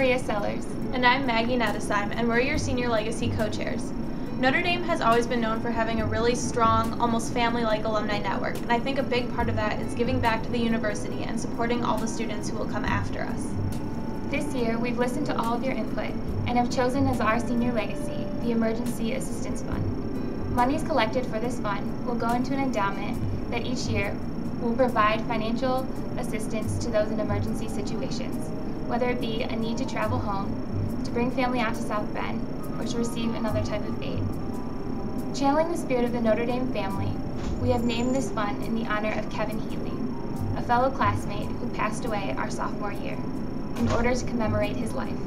Maria Sellers. And I'm Maggie Nettesheim, and we're your Senior Legacy co-chairs. Notre Dame has always been known for having a really strong, almost family-like alumni network, and I think a big part of that is giving back to the university and supporting all the students who will come after us. This year, we've listened to all of your input and have chosen as our senior legacy the Emergency Assistance Fund. Monies collected for this fund will go into an endowment that each year will provide financial assistance to those in emergency situations, whether it be a need to travel home, to bring family out to South Bend, or to receive another type of aid. Channeling the spirit of the Notre Dame family, we have named this fund in the honor of Kevin Healy, a fellow classmate who passed away our sophomore year, in order to commemorate his life.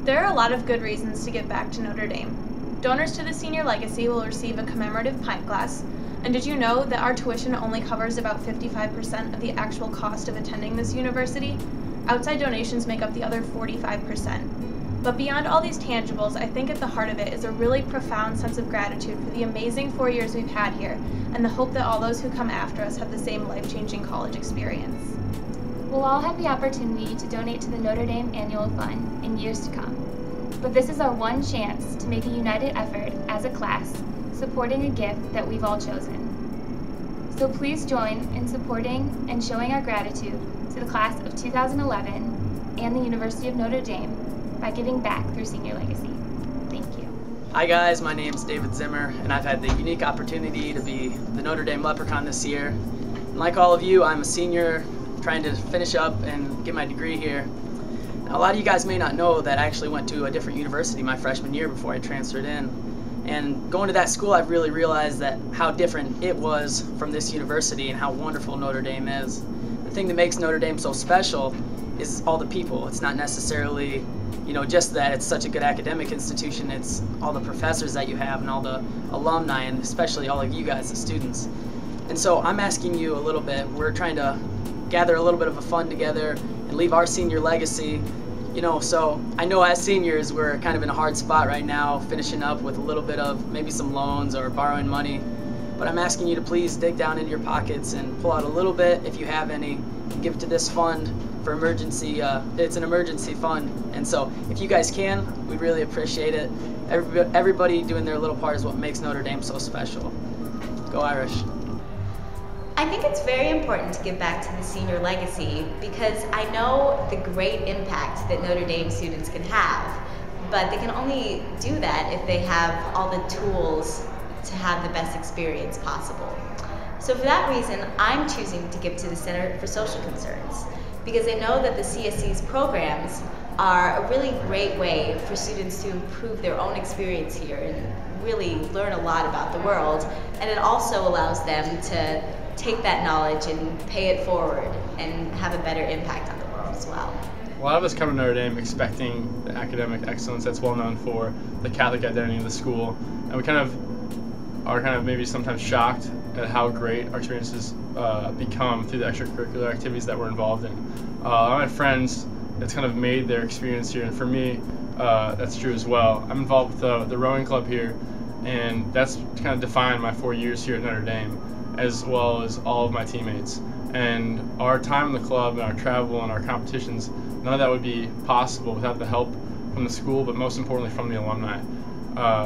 There are a lot of good reasons to give back to Notre Dame. Donors to the Senior Legacy will receive a commemorative pint glass, and did you know that our tuition only covers about 55% of the actual cost of attending this university? Outside donations make up the other 45%. But beyond all these tangibles, I think at the heart of it is a really profound sense of gratitude for the amazing 4 years we've had here, and the hope that all those who come after us have the same life-changing college experience. We'll all have the opportunity to donate to the Notre Dame Annual Fund in years to come. But this is our one chance to make a united effort as a class, supporting a gift that we've all chosen. So please join in supporting and showing our gratitude to the class of 2011 and the University of Notre Dame by giving back through Senior Legacy. Thank you. Hi guys, my name's David Zimmer, and I've had the unique opportunity to be the Notre Dame Leprechaun this year. And like all of you, I'm a senior trying to finish up and get my degree here. Now, a lot of you guys may not know that I actually went to a different university my freshman year before I transferred in. And going to that school, I've really realized that how different it was from this university and how wonderful Notre Dame is. The thing that makes Notre Dame so special is all the people. It's not necessarily, just that it's such a good academic institution. It's all the professors that you have and all the alumni, and especially all of you guys, the students. And so I'm asking you a little bit. We're trying to gather a little bit of a fund together and leave our senior legacy. So I know as seniors we're kind of in a hard spot right now, finishing up with a little bit of maybe some loans or borrowing money. But I'm asking you to please dig down into your pockets and pull out a little bit, if you have any, and give it to this fund for emergency. It's an emergency fund, and so if you guys can, we'd really appreciate it. Everybody doing their little part is what makes Notre Dame so special. Go Irish. I think it's very important to give back to the senior legacy because I know the great impact that Notre Dame students can have, but they can only do that if they have all the tools to have the best experience possible. So for that reason, I'm choosing to give to the Center for Social Concerns because I know that the CSC's programs are a really great way for students to improve their own experience here and really learn a lot about the world, and it also allows them to take that knowledge and pay it forward and have a better impact on the world as well. A lot of us come to Notre Dame expecting the academic excellence that's well known for, the Catholic identity of the school, and we are maybe sometimes shocked at how great our experiences become through the extracurricular activities that we're involved in. A lot of my friends, it's kind of made their experience here, and for me, that's true as well. I'm involved with the rowing club here, and that's kind of defined my 4 years here at Notre Dame, as well as all of my teammates. And our time in the club and our travel and our competitions, none of that would be possible without the help from the school, but most importantly from the alumni.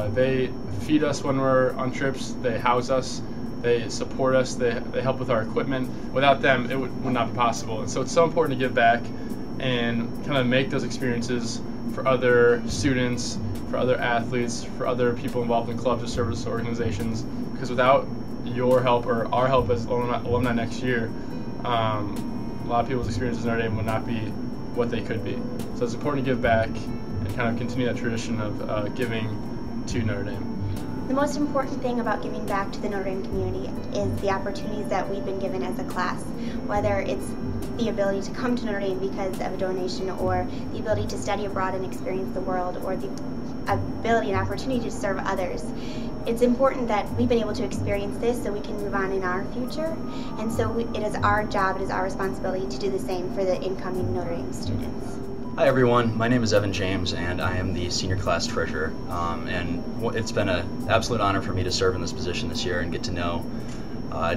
They feed us when we're on trips, they house us, they support us, they help with our equipment. Without them, it would not be possible. And so it's so important to give back and kind of make those experiences for other students, for other athletes, for other people involved in clubs or service organizations, because without your help or our help as alumni next year, a lot of people's experiences in Notre Dame would not be what they could be. So it's important to give back and kind of continue that tradition of giving to Notre Dame. The most important thing about giving back to the Notre Dame community is the opportunities that we've been given as a class, whether it's the ability to come to Notre Dame because of a donation, or the ability to study abroad and experience the world, or the ability and opportunity to serve others. It's important that we've been able to experience this so we can move on in our future, and so it is our job, it is our responsibility to do the same for the incoming Notre Dame students. Hi everyone, my name is Evan James and I am the senior class treasurer, and it's been an absolute honor for me to serve in this position this year and get to know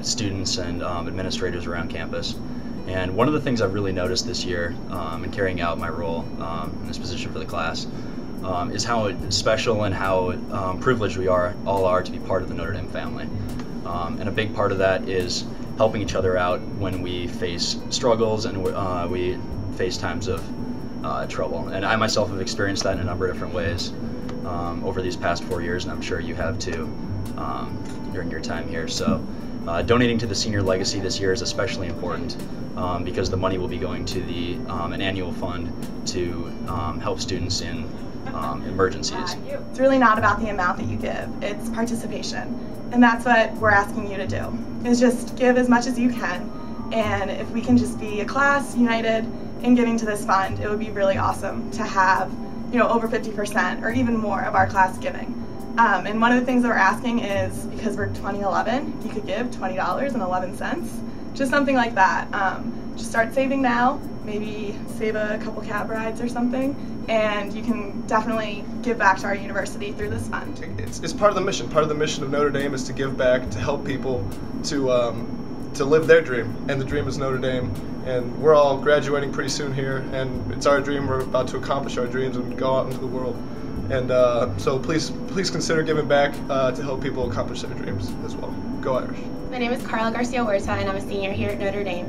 students and administrators around campus. And one of the things I've really noticed this year in carrying out my role in this position for the class is how special and how privileged we all are to be part of the Notre Dame family. And a big part of that is helping each other out when we face struggles and we face times of trouble. And I myself have experienced that in a number of different ways over these past 4 years, and I'm sure you have too during your time here. So donating to the Senior Legacy this year is especially important because the money will be going to an annual fund to help students in emergencies. It's really not about the amount that you give, it's participation. And that's what we're asking you to do, is just give as much as you can. And if we can just be a class united in giving to this fund, it would be really awesome to have, over 50% or even more of our class giving. And one of the things that we're asking is, because we're 2011, you could give $20.11, just something like that. Just start saving now, maybe save a couple cab rides or something, and you can definitely give back to our university through this fund. It's part of the mission. Part of the mission of Notre Dame is to give back, to help people to live their dream, and the dream is Notre Dame. And we're all graduating pretty soon here, and it's our dream. We're about to accomplish our dreams and go out into the world. And so please consider giving back to help people accomplish their dreams as well. Go Irish. My name is Karla Garcia-Huerta, and I'm a senior here at Notre Dame.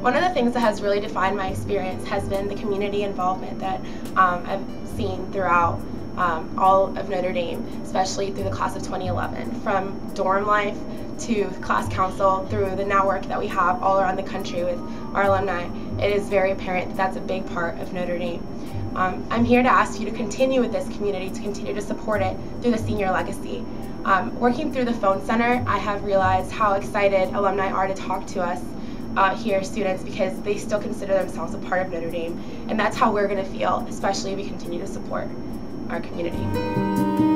One of the things that has really defined my experience has been the community involvement that I've seen throughout all of Notre Dame, especially through the class of 2011. From dorm life to class council, through the network that we have all around the country with our alumni, it is very apparent that that's a big part of Notre Dame. I'm here to ask you to continue with this community, to continue to support it through the Senior Legacy. Working through the phone center, I have realized how excited alumni are to talk to us here, students, because they still consider themselves a part of Notre Dame, and that's how we're going to feel, especially if we continue to support our community.